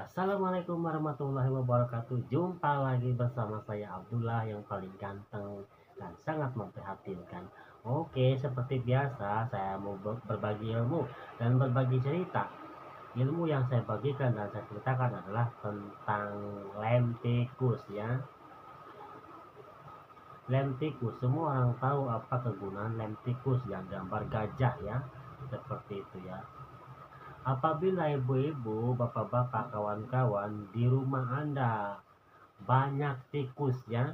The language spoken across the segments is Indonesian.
Assalamualaikum warahmatullahi wabarakatuh. Jumpa lagi bersama saya Abdullah yang paling ganteng dan sangat memprihatinkan. Oke, seperti biasa saya mau berbagi ilmu dan berbagi cerita. Ilmu yang saya bagikan dan saya ceritakan adalah tentang lem tikus ya. Lem tikus, semua orang tahu apa kegunaan lem tikus yang gambar gajah ya. Seperti itu ya. Apabila ibu-ibu, bapak-bapak, kawan-kawan di rumah Anda banyak tikus ya,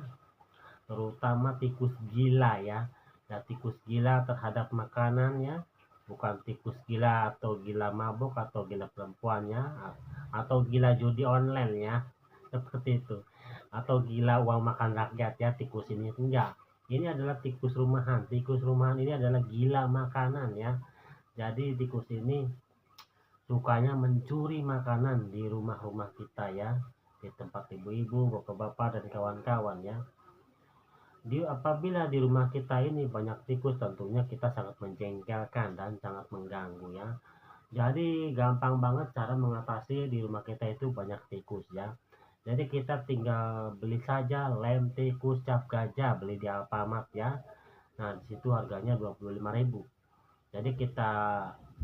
terutama tikus gila ya. Ya, tikus gila terhadap makanannya, bukan tikus gila atau gila mabuk atau gila perempuannya, atau gila judi online ya, seperti itu. Atau gila uang makan rakyat ya, tikus ini enggak. Ini adalah tikus rumahan. Tikus rumahan ini adalah gila makanan ya. Jadi tikus ini sukanya mencuri makanan di rumah-rumah kita ya, di tempat ibu-ibu, bapak-bapak, dan kawan-kawan ya. Apabila di rumah kita ini banyak tikus, tentunya kita sangat menjengkelkan dan sangat mengganggu ya. Jadi gampang banget cara mengatasi di rumah kita itu banyak tikus ya. Jadi kita tinggal beli saja lem tikus cap gajah, beli di Alfamart ya. Nah, disitu harganya 25.000. Jadi kita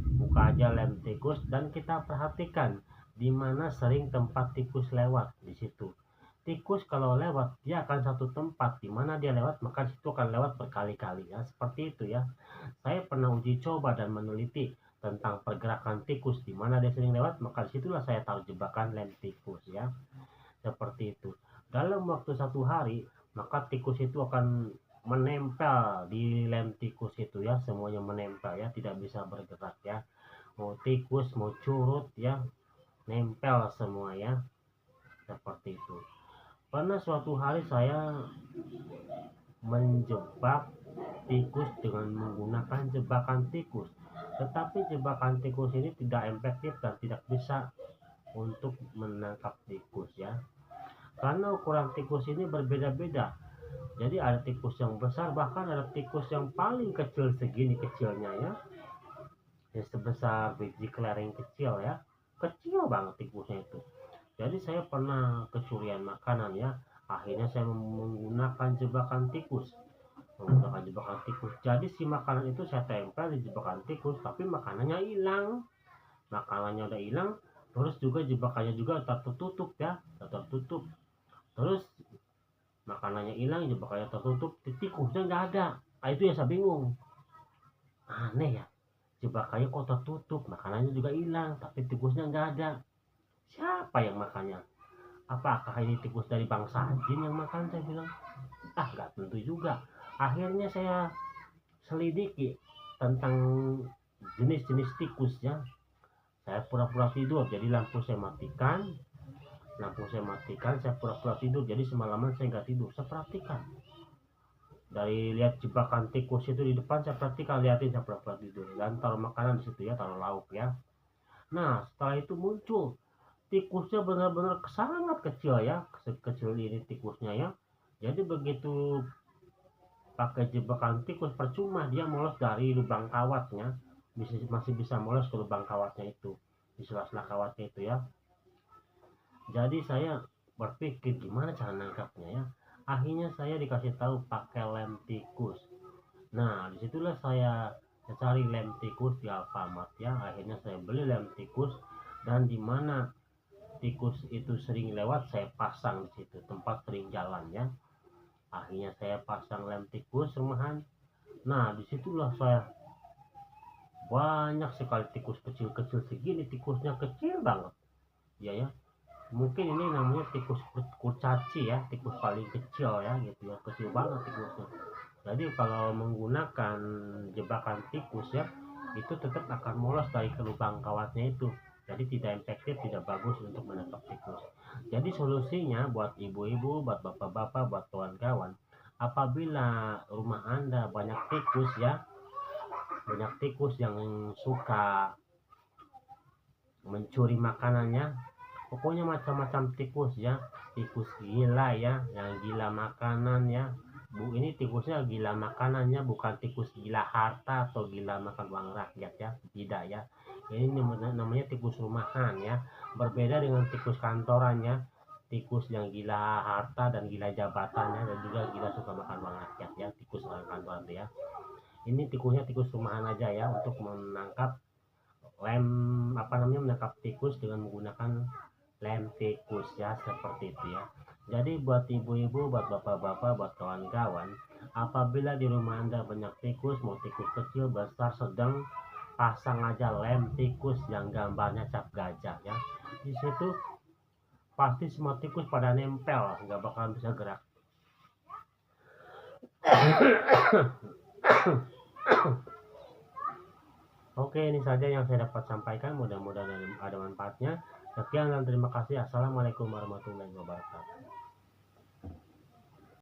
buka aja lem tikus dan kita perhatikan di mana sering tempat tikus lewat di situ. Tikus kalau lewat dia akan satu tempat, di mana dia lewat maka situ akan lewat berkali-kali ya, seperti itu ya. Saya pernah uji coba dan meneliti tentang pergerakan tikus, di mana dia sering lewat maka disitulah saya taruh jebakan lem tikus ya, seperti itu. Dalam waktu 1 hari maka tikus itu akan menempel di lem tikus itu ya, semuanya menempel ya, tidak bisa bergerak ya. Mau tikus mau curut ya, nempel semua ya, seperti itu. Pernah suatu hari saya menjebak tikus dengan menggunakan jebakan tikus, tetapi jebakan tikus ini tidak efektif dan tidak bisa untuk menangkap tikus ya, karena ukuran tikus ini berbeda-beda. Jadi ada tikus yang besar, bahkan ada tikus yang paling kecil segini kecilnya ya, sebesar biji kelereng kecil ya, kecil banget tikusnya itu. Jadi saya pernah kecurian makanan ya, akhirnya saya menggunakan jebakan tikus. Jadi si makanan itu saya tempel di jebakan tikus, tapi makanannya hilang. Makanannya udah hilang, terus juga jebakannya juga tertutup ya, tertutup. Terus makanannya hilang, jebakannya tertutup, tikusnya nggak ada. Nah, itu yang saya bingung. Aneh ya, jebakannya kok tertutup, makanannya juga hilang, tapi tikusnya nggak ada. Siapa yang makannya? Apakah ini tikus dari bangsa jin yang makan? Saya bilang, nggak tentu juga. Akhirnya saya selidiki tentang jenis-jenis tikusnya. Saya pura-pura tidur, jadi lampu saya matikan, saya pura-pura tidur, jadi semalaman saya nggak tidur, saya perhatikan. Dari lihat jebakan tikus itu di depan, saya perhatikan, liatin, saya pura-pura tidur dan taruh makanan di situ ya, taruh lauk ya. Nah, setelah itu muncul tikusnya benar-benar sangat kecil ya, kecil ini tikusnya ya. Jadi begitu pakai jebakan tikus percuma, dia molos dari lubang kawatnya, masih bisa molos ke lubang kawatnya itu, di sela-sela kawatnya itu ya. Jadi saya berpikir gimana cara nangkapnya ya. Akhirnya saya dikasih tahu pakai lem tikus. Nah, disitulah saya cari lem tikus di Alfamart ya. Akhirnya saya beli lem tikus, dan di mana tikus itu sering lewat saya pasang di situ, tempat sering jalan ya. Akhirnya saya pasang lem tikus rumahan. Nah, disitulah saya banyak sekali tikus kecil-kecil segini, tikusnya kecil banget ya ya. Mungkin ini namanya tikus kurcaci ya, tikus paling kecil ya gitu ya, kecil banget tikusnya. Jadi kalau menggunakan jebakan tikus ya, itu tetap akan molos dari ke lubang kawatnya itu. Jadi tidak efektif, tidak bagus untuk menangkap tikus. Jadi solusinya buat ibu-ibu, buat bapak-bapak, buat kawan-kawan, apabila rumah Anda banyak tikus ya, banyak tikus yang suka mencuri makanannya, pokoknya macam-macam tikus ya, tikus gila ya, yang gila makanan ya, Bu, ini tikusnya gila makanannya, bukan tikus gila harta atau gila makan uang rakyat ya, tidak ya. Ini namanya tikus rumahan ya, berbeda dengan tikus kantorannya, tikus yang gila harta dan gila jabatannya dan juga gila suka makan uang rakyat ya, tikus orang kantoran ya. Ini tikusnya tikus rumahan aja ya, untuk menangkap menangkap tikus dengan menggunakan lem tikus ya, seperti itu ya. Jadi buat ibu-ibu, buat bapak-bapak, buat kawan-kawan, apabila di rumah Anda banyak tikus, mau tikus kecil, besar, sedang, pasang aja lem tikus yang gambarnya cap gajah ya. Di situ pasti semua tikus pada nempel, nggak bakalan bisa gerak. Oke, ini saja yang saya dapat sampaikan. Mudah-mudahan ada manfaatnya. Sekian dan terima kasih. Assalamualaikum warahmatullahi wabarakatuh.